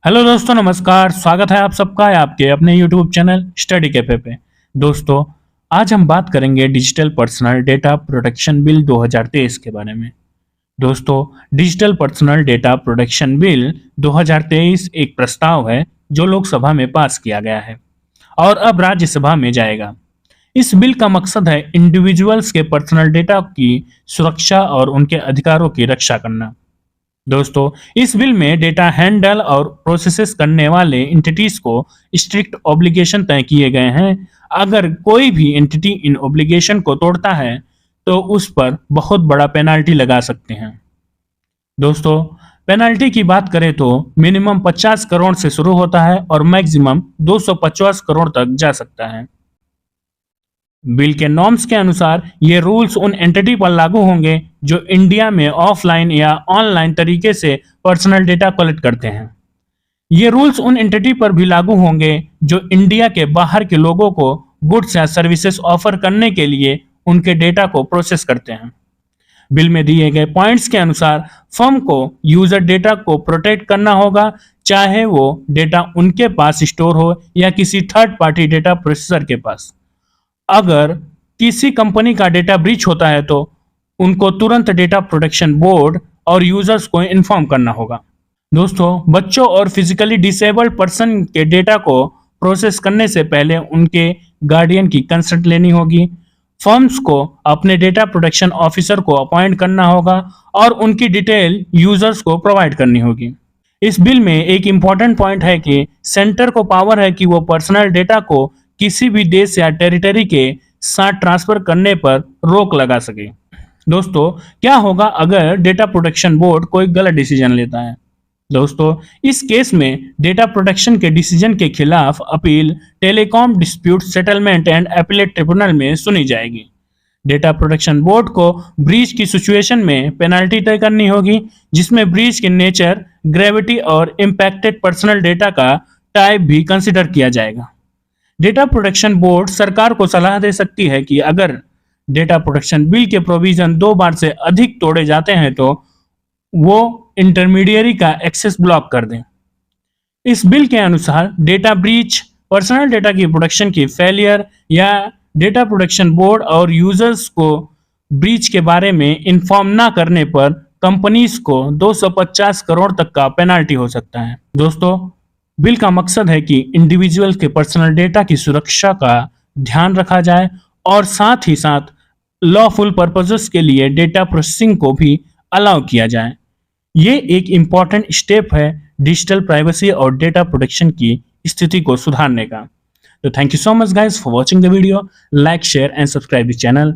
Hello दोस्तों, नमस्कार। स्वागत है आप सबका है आपके अपने यूट्यूब चैनल स्टडी कैफे पे। दोस्तों, आज हम बात करेंगे digital personal data protection bill 2023 के बारे में। दोस्तों, digital personal data protection bill 2023 एक प्रस्ताव है जो लोकसभा में पास किया गया है और अब राज्यसभा में जाएगा। इस बिल का मकसद है इंडिविजुअल्स के पर्सनल डेटा की सुरक्षा और उनके अधिकारों की रक्षा करना। दोस्तों, इस बिल में डेटा हैंडल और प्रोसेसेस करने वाले एंटिटीज को स्ट्रिक्ट ऑब्लिगेशन तय किए गए हैं। अगर कोई भी एंटिटी इन ऑब्लिगेशन को तोड़ता है तो उस पर बहुत बड़ा पेनाल्टी लगा सकते हैं। दोस्तों, पेनाल्टी की बात करें तो मिनिमम 50 करोड़ से शुरू होता है और मैक्सिमम 250 करोड़ तक जा सकता है। बिल के नॉर्म्स के अनुसार ये रूल्स उन एंटिटी पर लागू होंगे जो इंडिया में ऑफलाइन या ऑनलाइन तरीके से पर्सनल डेटा कलेक्ट करते हैं। ये रूल्स उन एंटिटी पर भी लागू होंगे जो इंडिया के बाहर के लोगों को गुड्स या सर्विसेज ऑफर करने के लिए उनके डेटा को प्रोसेस करते हैं। बिल में दिए गए पॉइंट्स के अनुसार फर्म को यूजर डेटा को प्रोटेक्ट करना होगा, चाहे वो डेटा उनके पास स्टोर हो या किसी थर्ड पार्टी डेटा प्रोसेसर के पास। अगर किसी कंपनी का डेटा ब्रीच होता है तो उनको तुरंत डेटा प्रोटेक्शन बोर्ड और यूजर्स को इन्फॉर्म करना होगा। दोस्तों, बच्चों और फिजिकली डिसेबल्ड पर्सन के डेटा को प्रोसेस करने से पहले उनके गार्डियन की कंसेंट लेनी होगी। फर्म्स को अपने डेटा प्रोटेक्शन ऑफिसर को अपॉइंट करना होगा और उनकी डिटेल यूजर्स को प्रोवाइड करनी होगी। इस बिल में एक इम्पॉर्टेंट पॉइंट है कि सेंटर को पावर है कि वो पर्सनल डेटा को किसी भी देश या टेरिटरी के साथ ट्रांसफर करने पर रोक लगा सके। दोस्तों, क्या होगा अगर डेटा प्रोटेक्शन बोर्ड कोई गलत डिसीजन लेता है? दोस्तों, इस केस में डेटा प्रोटेक्शन के डिसीजन के खिलाफ appeal telecom dispute settlement and appellate tribunal में सुनी जाएगी। डेटा प्रोटेक्शन बोर्ड को ब्रीच की सिचुएशन में पेनल्टी तय करनी होगी, जिसमें ब्रीच के नेचर, ग्रेविटी और इम्पैक्टेड पर्सनल डेटा का टाइप भी कंसिडर किया जाएगा। डेटा प्रोटेक्शन बोर्ड सरकार को सलाह दे सकती है कि अगर डेटा प्रोटेक्शन बिल के प्रोविजन 2 बार से अधिक तोड़े जाते हैं तो वो इंटरमीडियरी का एक्सेस ब्लॉक कर दें। इस बिल के अनुसार डेटा ब्रीच, पर्सनल डेटा की प्रोटेक्शन की फेलियर या डेटा प्रोटेक्शन बोर्ड और यूजर्स को ब्रीच के बारे में इन्फॉर्म ना करने पर कंपनीज को 250 करोड़ तक का पेनाल्टी हो सकता है। दोस्तों, बिल का मकसद है कि इंडिविजुअल के पर्सनल डेटा की सुरक्षा का ध्यान रखा जाए और साथ ही साथ लॉफुल पर्पसेस के लिए डेटा प्रोसेसिंग को भी अलाउ किया जाए। ये एक इम्पॉर्टेंट स्टेप है डिजिटल प्राइवेसी और डेटा प्रोटेक्शन की स्थिति को सुधारने का। तो thank you so much guys for watching the video. Like, share and subscribe the channel.